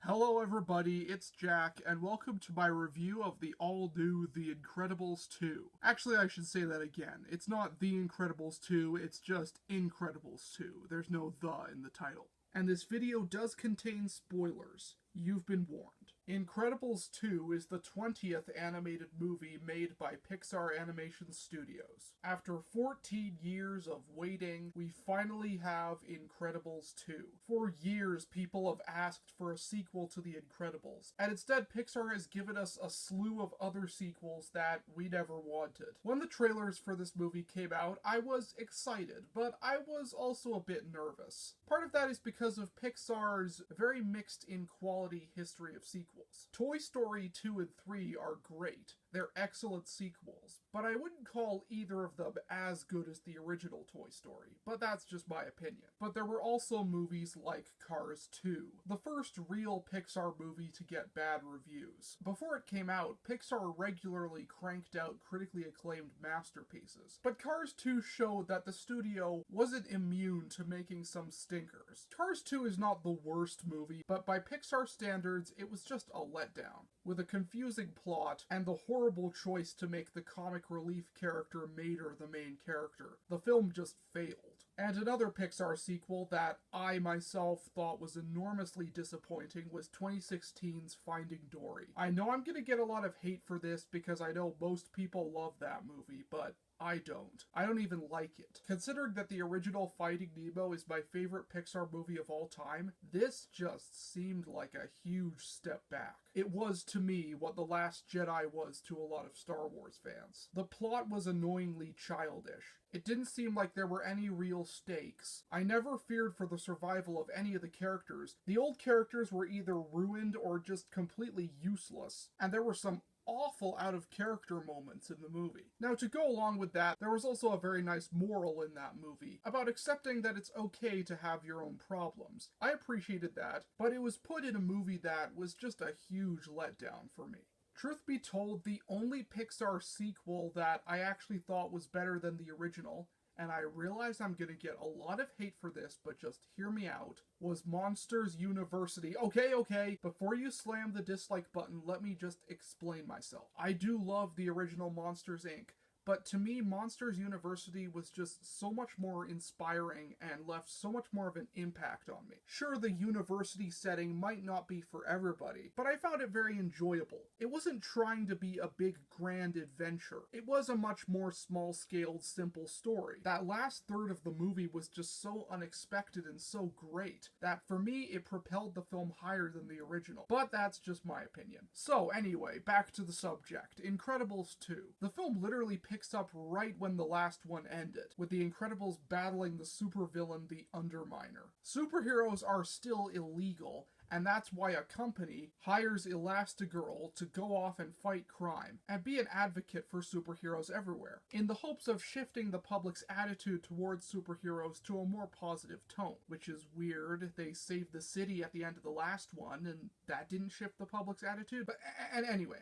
Hello everybody, it's Jack, and welcome to my review of the all-new The Incredibles 2. Actually, I should say that again. It's not The Incredibles 2, it's just Incredibles 2. There's no "the" in the title. And this video does contain spoilers. You've been warned. Incredibles 2 is the 20th animated movie made by Pixar Animation Studios. After 14 years of waiting, we finally have Incredibles 2. For years, people have asked for a sequel to The Incredibles, and instead Pixar has given us a slew of other sequels that we never wanted. When the trailers for this movie came out, I was excited, but I was also a bit nervous. Part of that is because of Pixar's very mixed in quality history of sequels. Toy Story 2 and 3 are great. They're excellent sequels, but I wouldn't call either of them as good as the original Toy Story, but that's just my opinion. But there were also movies like Cars 2, the first real Pixar movie to get bad reviews. Before it came out, Pixar regularly cranked out critically acclaimed masterpieces, but Cars 2 showed that the studio wasn't immune to making some stinkers. Cars 2 is not the worst movie, but by Pixar standards, it was just a letdown. With a confusing plot and the horrible choice to make the comic relief character Mater the main character, the film just failed. And another Pixar sequel that I myself thought was enormously disappointing was 2016's Finding Dory. I know I'm gonna get a lot of hate for this because I know most people love that movie, but I don't. I don't even like it. Considering that the original Finding Nemo is my favorite Pixar movie of all time, this just seemed like a huge step back. It was to me what The Last Jedi was to a lot of Star Wars fans. The plot was annoyingly childish. It didn't seem like there were any real stakes. I never feared for the survival of any of the characters. The old characters were either ruined or just completely useless, and there were some awful out-of-character moments in the movie. Now, to go along with that, there was also a very nice moral in that movie, about accepting that it's okay to have your own problems. I appreciated that, but it was put in a movie that was just a huge letdown for me. Truth be told, the only Pixar sequel that I actually thought was better than the original, and I realize I'm gonna get a lot of hate for this, but just hear me out, was Monsters University. Okay, before you slam the dislike button, let me just explain myself. I do love the original Monsters, Inc., but to me, Monsters University was just so much more inspiring and left so much more of an impact on me. Sure, the university setting might not be for everybody, but I found it very enjoyable. It wasn't trying to be a big grand adventure. It was a much more small-scaled, simple story. That last third of the movie was just so unexpected and so great that for me, it propelled the film higher than the original. But that's just my opinion. So anyway, back to the subject. Incredibles 2. The film literally picks up right when the last one ended, with the Incredibles battling the supervillain, the Underminer. Superheroes are still illegal, and that's why a company hires Elastigirl to go off and fight crime, and be an advocate for superheroes everywhere, in the hopes of shifting the public's attitude towards superheroes to a more positive tone. Which is weird, they saved the city at the end of the last one, and that didn't shift the public's attitude? But anyway.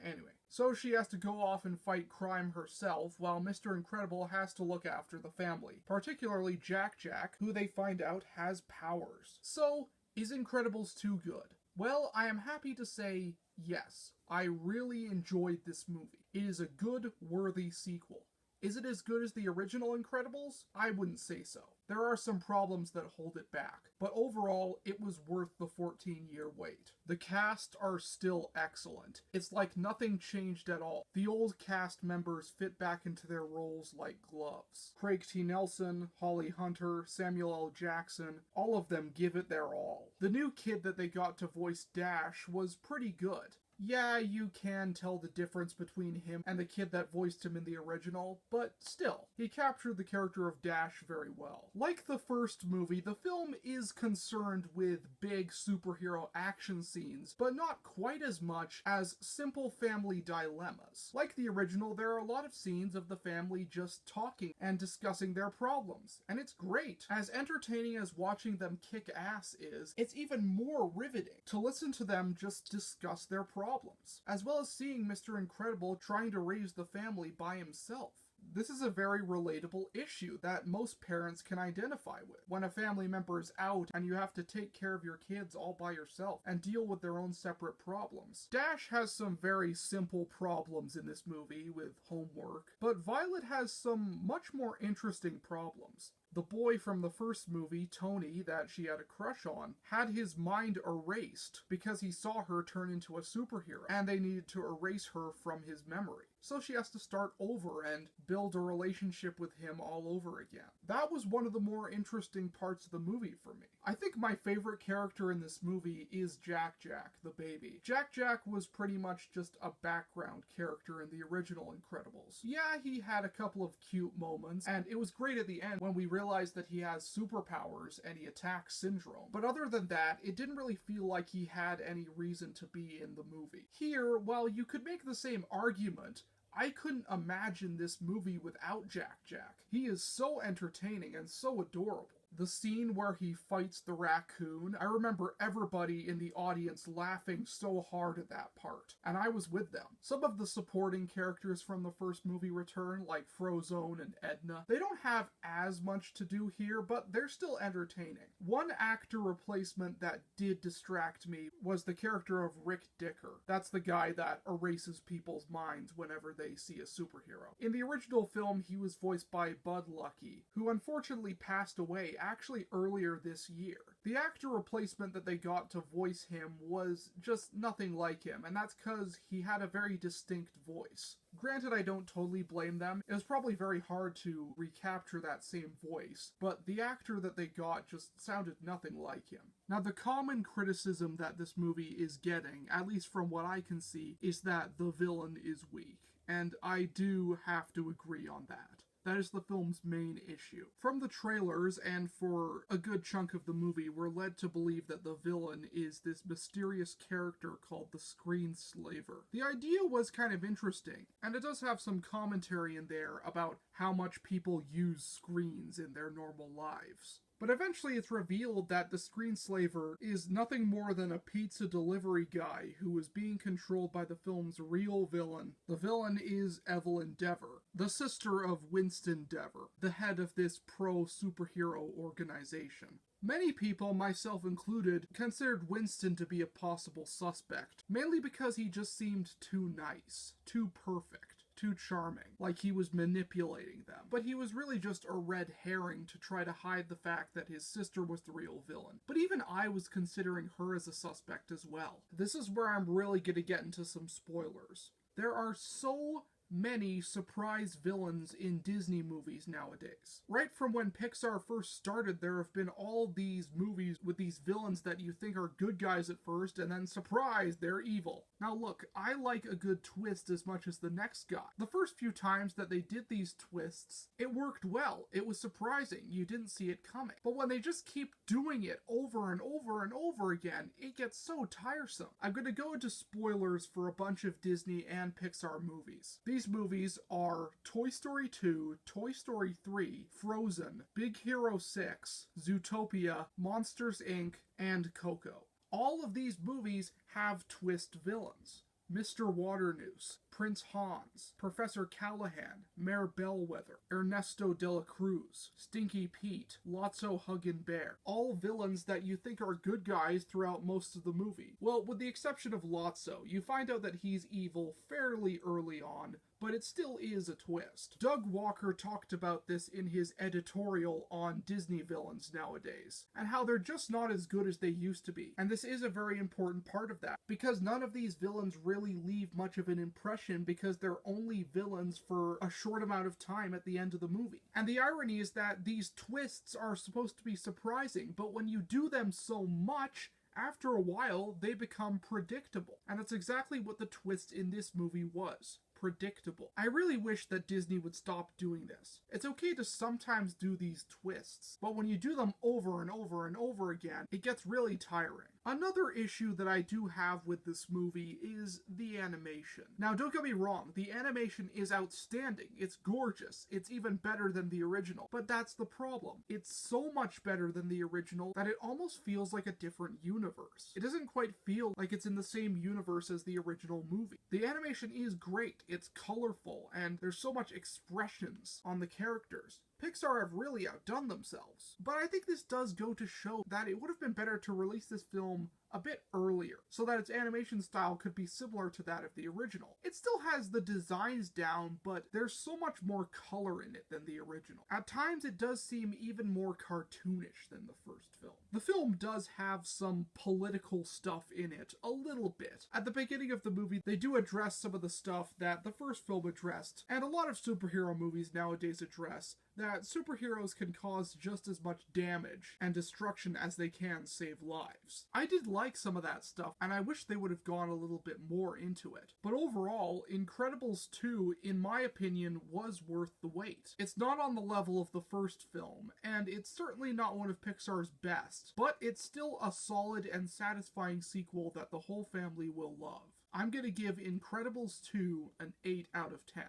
So she has to go off and fight crime herself, while Mr. Incredible has to look after the family, particularly Jack, who they find out has powers. So, is Incredibles 2 good? Well, I am happy to say yes. I really enjoyed this movie. It is a good, worthy sequel. Is it as good as the original Incredibles? I wouldn't say so. There are some problems that hold it back, but overall, it was worth the 14-year wait. The cast are still excellent. It's like nothing changed at all. The old cast members fit back into their roles like gloves. Craig T. Nelson, Holly Hunter, Samuel L. Jackson, all of them give it their all. The new kid that they got to voice Dash was pretty good. Yeah, you can tell the difference between him and the kid that voiced him in the original, but still, he captured the character of Dash very well. Like the first movie, the film is concerned with big superhero action scenes, but not quite as much as simple family dilemmas. Like the original, there are a lot of scenes of the family just talking and discussing their problems, and it's great. As entertaining as watching them kick ass is, it's even more riveting to listen to them just discuss their problems, as well as seeing Mr. Incredible trying to raise the family by himself. this is a very relatable issue that most parents can identify with. When a family member is out and you have to take care of your kids all by yourself and deal with their own separate problems. Dash has some very simple problems in this movie with homework, but Violet has some much more interesting problems. The boy from the first movie, Tony, that she had a crush on, had his mind erased because he saw her turn into a superhero, and they needed to erase her from his memory. So she has to start over and build a relationship with him all over again. That was one of the more interesting parts of the movie for me. I think my favorite character in this movie is Jack Jack, the baby. Jack Jack was pretty much just a background character in the original Incredibles. Yeah, he had a couple of cute moments, and it was great at the end when we realized that he has superpowers and he attacks Syndrome. But other than that, it didn't really feel like he had any reason to be in the movie. Here, while you could make the same argument, I couldn't imagine this movie without Jack Jack. He is so entertaining and so adorable. The scene where he fights the raccoon, I remember everybody in the audience laughing so hard at that part, and I was with them. Some of the supporting characters from the first movie return, like Frozone and Edna. They don't have as much to do here, but they're still entertaining. One actor replacement that did distract me was the character of Rick Dicker. That's the guy that erases people's minds whenever they see a superhero. In the original film, he was voiced by Bud Lucky, who unfortunately passed away actually earlier this year. The actor replacement that they got to voice him was just nothing like him, and that's because he had a very distinct voice. Granted, I don't totally blame them. It was probably very hard to recapture that same voice, but the actor that they got just sounded nothing like him. Now, the common criticism that this movie is getting, at least from what I can see, is that the villain is weak, and I do have to agree on that. That is the film's main issue. From the trailers, and for a good chunk of the movie, we're led to believe that the villain is this mysterious character called the Screenslaver. The idea was kind of interesting, and it does have some commentary in there about how much people use screens in their normal lives. But eventually it's revealed that the Screenslaver is nothing more than a pizza delivery guy who is being controlled by the film's real villain. The villain is Evelyn Dever, the sister of Winston Dever, the head of this pro-superhero organization. Many people, myself included, considered Winston to be a possible suspect, mainly because he just seemed too nice, too perfect, too charming, like he was manipulating them. But he was really just a red herring to try to hide the fact that his sister was the real villain. But even I was considering her as a suspect as well. This is where I'm really gonna get into some spoilers. There are so many surprise villains in Disney movies nowadays. Right from when Pixar first started, there have been all these movies with these villains that you think are good guys at first, and then surprise, they're evil. Now look, I like a good twist as much as the next guy. The first few times that they did these twists, it worked well. It was surprising. You didn't see it coming. But when they just keep doing it over and over and over again, it gets so tiresome. I'm gonna go into spoilers for a bunch of Disney and Pixar movies. These movies are Toy Story 2, Toy Story 3, Frozen, Big Hero 6, Zootopia, Monsters Inc., and Coco. All of these movies have twist villains. Mr. Waternoose, Prince Hans, Professor Callahan, Mayor Bellwether, Ernesto de la Cruz, Stinky Pete, Lotso Huggin' Bear. All villains that you think are good guys throughout most of the movie. Well, with the exception of Lotso, you find out that he's evil fairly early on, but it still is a twist. Doug Walker talked about this in his editorial on Disney villains nowadays, and how they're just not as good as they used to be. And this is a very important part of that, because none of these villains really leave much of an impression because they're only villains for a short amount of time at the end of the movie. And the irony is that these twists are supposed to be surprising, but when you do them so much, after a while, they become predictable. And that's exactly what the twist in this movie was. Predictable. I really wish that Disney would stop doing this. It's okay to sometimes do these twists, but when you do them over and over and over again, it gets really tiring. Another issue that I do have with this movie is the animation. Now, don't get me wrong, the animation is outstanding. It's gorgeous. It's even better than the original. But that's the problem. It's so much better than the original that it almost feels like a different universe. It doesn't quite feel like it's in the same universe as the original movie. The animation is great. It's colorful, and there's so much expressions on the characters. Pixar have really outdone themselves. But I think this does go to show that it would have been better to release this film a bit earlier, so that its animation style could be similar to that of the original. It still has the designs down, but there's so much more color in it than the original. At times it does seem even more cartoonish than the first film. The film does have some political stuff in it, a little bit. At the beginning of the movie, they do address some of the stuff that the first film addressed, and a lot of superhero movies nowadays address that superheroes can cause just as much damage and destruction as they can save lives. I did like some of that stuff, and I wish they would have gone a little bit more into it. But overall, Incredibles 2, in my opinion, was worth the wait. It's not on the level of the first film, and it's certainly not one of Pixar's best, but it's still a solid and satisfying sequel that the whole family will love. I'm gonna give Incredibles 2 an 8 out of 10.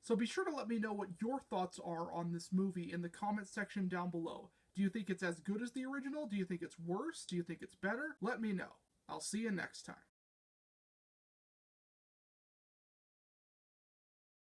So be sure to let me know what your thoughts are on this movie in the comments section down below. Do you think it's as good as the original? Do you think it's worse? Do you think it's better? Let me know. I'll see you next time.